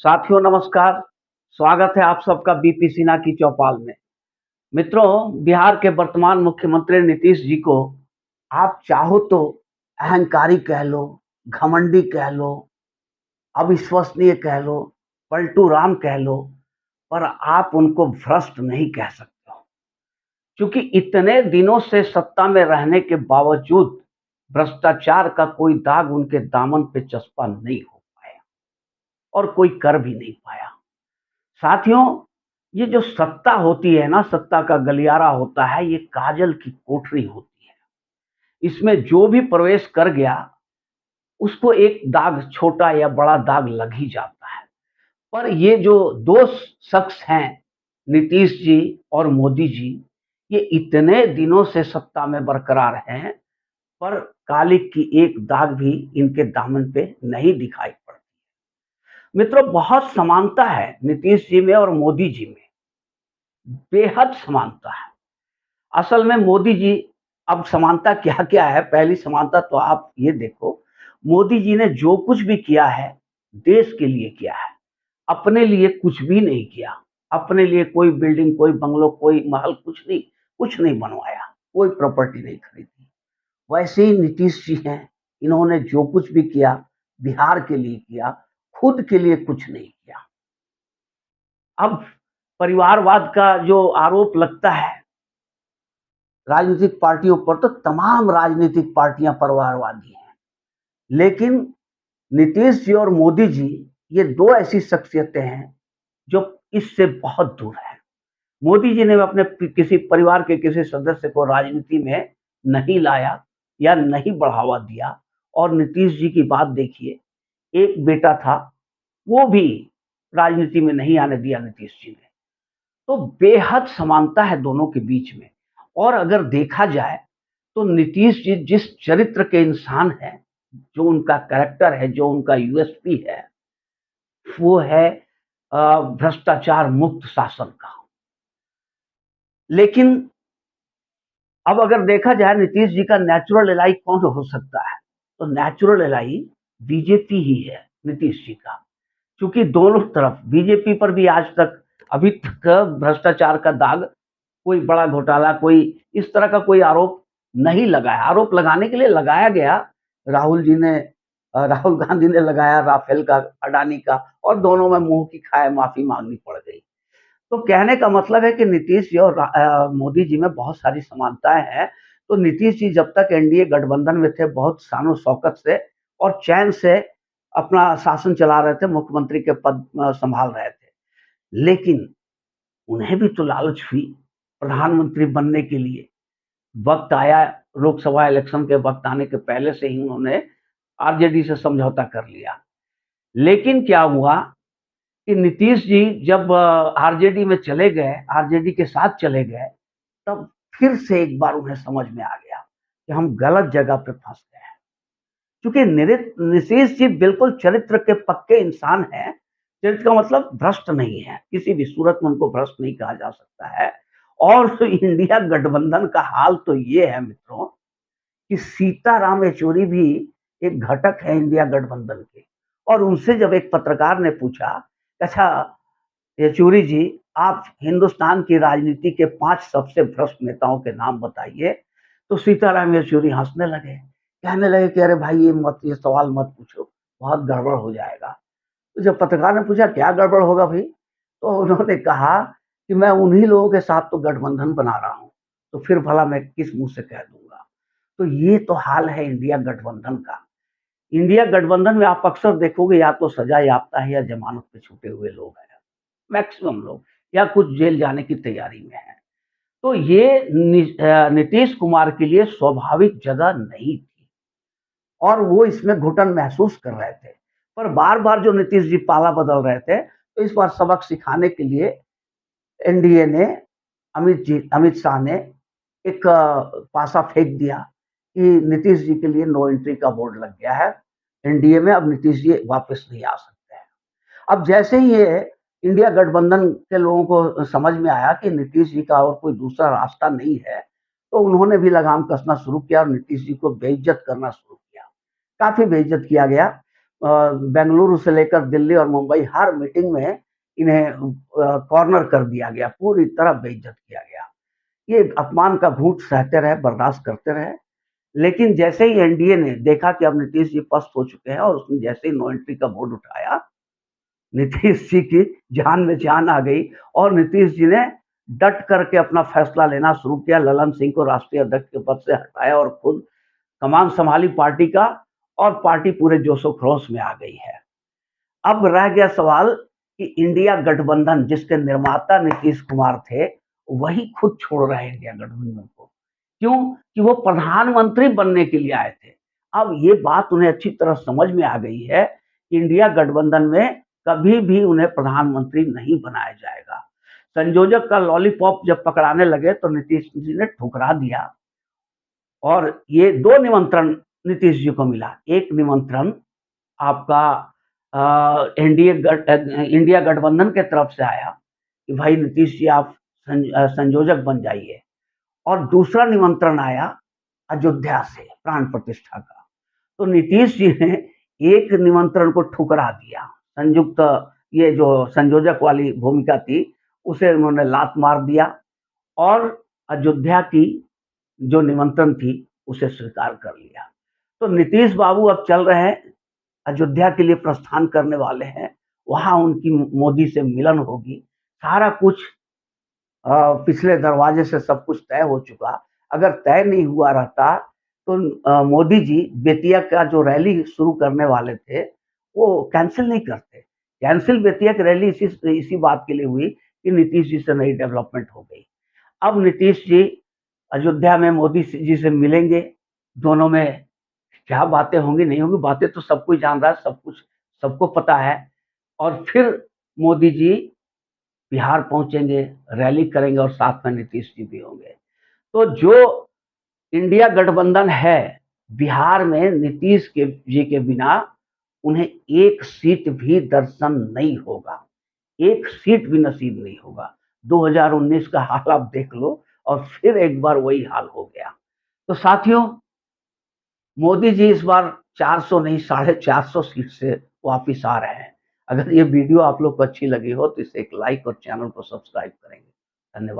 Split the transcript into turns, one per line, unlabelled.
साथियों नमस्कार। स्वागत है आप सबका बीपी सिन्हा की चौपाल में। मित्रों, बिहार के वर्तमान मुख्यमंत्री नीतीश जी को आप चाहो तो अहंकारी कह लो, घमंडी कह लो, अविश्वसनीय कह लो, पलटू राम कह लो, पर आप उनको भ्रष्ट नहीं कह सकते हो। क्योंकि इतने दिनों से सत्ता में रहने के बावजूद भ्रष्टाचार का कोई दाग उनके दामन पे चस्पा नहीं हो पाया और कोई कर भी नहीं पाया। साथियों, ये जो सत्ता होती है ना, सत्ता का गलियारा होता है, ये काजल की कोठरी होती है। इसमें जो भी प्रवेश कर गया, उसको एक दाग, छोटा या बड़ा दाग लग ही जाता है। पर ये जो 2 शख्स हैं, नीतीश जी और मोदी जी, ये इतने दिनों से सत्ता में बरकरार हैं, पर कालिक की एक दाग भी इनके दामन पे नहीं दिखाई पड़ती। मित्रों, बहुत समानता है नीतीश जी में और मोदी जी में, बेहद समानता है। असल में मोदी जी, अब समानता क्या-क्या है, पहली समानता तो आप ये देखो, मोदी जी ने जो कुछ भी किया है, देश के लिए किया है। अपने लिए कुछ भी नहीं किया। अपने लिए कोई बिल्डिंग, कोई बंगलो, कोई महल, कुछ नहीं बनवाया, कोई प्रॉपर्टी नहीं खरीदी। वैसे ही नीतीश जी हैं, इन्होंने जो कुछ भी किया, बिहार के लिए किया, खुद के लिए कुछ नहीं किया। अब परिवारवाद का जो आरोप लगता है राजनीतिक पार्टियों पर, तो तमाम राजनीतिक पार्टियां परिवारवादी हैं। लेकिन नीतीश जी और मोदी जी, ये 2 ऐसी शख्सियतें हैं जो इससे बहुत दूर हैं। मोदी जी ने अपने किसी परिवार के किसी सदस्य को राजनीति में नहीं लाया या नहीं बढ़ावा दिया। और नीतीश जी की बात देखिए, एक बेटा था, वो भी राजनीति में नहीं आने दिया नीतीश जी ने। तो बेहद समानता है दोनों के बीच में। और अगर देखा जाए तो नीतीश जी जिस चरित्र के इंसान हैं, जो उनका कैरेक्टर है, जो उनका यूएसपी है, वो है भ्रष्टाचार मुक्त शासन का। लेकिन अब अगर देखा जाए नीतीश जी का नेचुरल एलाई कौन हो सकता है, तो नेचुरल एलाई बीजेपी ही है नीतीश जी का। क्योंकि दोनों तरफ बीजेपी पर भी आज तक, अभी तक भ्रष्टाचार का दाग, कोई बड़ा घोटाला, कोई इस तरह का कोई आरोप नहीं लगा है। आरोप लगाने के लिए लगाया गया, राहुल गांधी ने लगाया राफेल का, अडानी का, और दोनों में मुंह की खाए माफी मांगनी पड़ गई। तो कहने का मतलब है कि नीतीश जी और मोदी जी में बहुत सारी समानताएं हैं। तो नीतीश जी जब तक एनडीए गठबंधन में थे, बहुत शानो शौकत से और चैन से अपना शासन चला रहे थे, मुख्यमंत्री के पद संभाल रहे थे। लेकिन उन्हें भी तो लालच हुई प्रधानमंत्री बनने के लिए। वक्त आया, लोकसभा इलेक्शन के वक्त आने के पहले से ही उन्होंने आरजेडी से समझौता कर लिया। लेकिन क्या हुआ कि नीतीश जी जब आरजेडी में चले गए, आरजेडी के साथ चले गए, तब फिर से एक बार उन्हें समझ में आ गया कि हम गलत जगह पे फंस गए हैं। क्योंकि नीतीश जी बिल्कुल चरित्र के पक्के इंसान हैं। चरित्र का मतलब भ्रष्ट नहीं है, किसी भी सूरत में उनको भ्रष्ट नहीं कहा जा सकता है। और इंडिया गठबंधन का हाल तो ये है मित्रों, कि सीताराम येचुरी भी एक घटक है इंडिया गठबंधन के। और उनसे जब एक पत्रकार ने पूछा, अच्छा येचुरी जी, आप हिंदुस्तान की राजनीति के 5 सबसे भ्रष्ट नेताओं के नाम बताइए, तो सीताराम येचुरी हंसने लगे, कहने लगे कि अरे भाई, ये सवाल मत पूछो, बहुत गड़बड़ हो जाएगा। तो जब पत्रकार ने पूछा क्या गड़बड़ होगा भाई, तो उन्होंने कहा कि मैं उन्हीं लोगों के साथ तो गठबंधन बना रहा हूँ, तो फिर भला मैं किस मुंह से कह दूंगा। तो ये तो हाल है इंडिया गठबंधन का। इंडिया गठबंधन में आप अक्सर देखोगे, या तो सजा याफ्ता है या जमानत पे छूटे हुए लोग हैं, मैक्सिमम लोग, या कुछ जेल जाने की तैयारी में है। तो ये नीतीश कुमार के लिए स्वाभाविक जगह नहीं थी और वो इसमें घुटन महसूस कर रहे थे। पर बार बार जो नीतीश जी पाला बदल रहे थे, तो इस बार सबक सिखाने के लिए एनडीए ने, अमित शाह ने एक पासा फेंक दिया कि नीतीश जी के लिए नो एंट्री का बोर्ड लग गया है एनडीए में। अब नीतीश जी वापस नहीं आ सकते हैं। अब जैसे ही ये इंडिया गठबंधन के लोगों को समझ में आया कि नीतीश जी का और कोई दूसरा रास्ता नहीं है, तो उन्होंने भी लगाम कसना शुरू किया और नीतीश जी को बेइज्जत करना शुरू किया। काफी बेइज्जत किया गया। बेंगलुरु से लेकर दिल्ली और मुंबई हर मीटिंग में इन्हें कॉर्नर कर दिया गया, पूरी तरह बेइज्जत किया गया। ये अपमान का घूंट सहते रहे, बर्दाश्त करते रहे। लेकिन जैसे ही एनडीए ने देखा कि अब नीतीश जी पस्त हो चुके हैं और उसने जैसे ही नो एंट्री का बोर्ड उठाया, नीतीश जी की जान में जान आ गई और नीतीश जी ने डट करके अपना फैसला लेना शुरू किया। ललन सिंह को राष्ट्रीय अध्यक्ष के पद से हटाया और खुद कमान संभाली पार्टी का, और पार्टी पूरे जोशो खरोश में आ गई है। अब रह गया सवाल कि इंडिया गठबंधन, जिसके निर्माता नीतीश कुमार थे, वही खुद छोड़ रहे हैं इंडिया गठबंधन को। क्यों? कि वो प्रधानमंत्री बनने के लिए आए थे। अब ये बात उन्हें अच्छी तरह समझ में आ गई है कि इंडिया गठबंधन में कभी भी उन्हें प्रधानमंत्री नहीं बनाया जाएगा। संयोजक का लॉलीपॉप जब पकड़ाने लगे तो नीतीश जी ने ठुकरा दिया और ये 2 निमंत्रण नीतीश जी को मिला। एक निमंत्रण आपका इंडिया गठबंधन के तरफ से आया कि भाई नीतीश जी आप संयोजक बन जाइए, और दूसरा निमंत्रण आया अयोध्या से प्राण प्रतिष्ठा का। तो नीतीश जी ने एक निमंत्रण को ठुकरा दिया, संयुक्त ये जो संयोजक वाली भूमिका थी उसे उन्होंने लात मार दिया और अयोध्या की जो निमंत्रण थी उसे स्वीकार कर लिया। तो नीतीश बाबू अब चल रहे हैं, अयोध्या के लिए प्रस्थान करने वाले हैं, वहाँ उनकी मोदी से मिलन होगी। सारा कुछ पिछले दरवाजे से सब कुछ तय हो चुका। अगर तय नहीं हुआ रहता तो मोदी जी बेतिया का जो रैली शुरू करने वाले थे, वो कैंसल नहीं करते। कैंसल बेतिया की रैली इसी बात के लिए हुई कि नीतीश जी से नई डेवलपमेंट हो गई। अब नीतीश जी अयोध्या में मोदी जी से मिलेंगे, दोनों में क्या बातें होंगी नहीं होंगी, बातें तो सब कोई जान रहा है, सब कुछ सबको पता है। और फिर मोदी जी बिहार पहुंचेंगे, रैली करेंगे और साथ में नीतीश जी भी होंगे। तो जो इंडिया गठबंधन है, बिहार में नीतीश जी के बिना उन्हें एक सीट भी दर्शन नहीं होगा, एक सीट भी नसीब नहीं होगा। 2019 का हाल आप देख लो और फिर एक बार वही हाल हो गया। तो साथियों, मोदी जी इस बार 400 नहीं 450 सीट से वापिस आ रहे हैं। अगर ये वीडियो आप लोग को अच्छी लगी हो तो इसे एक लाइक और चैनल को सब्सक्राइब करेंगे। धन्यवाद।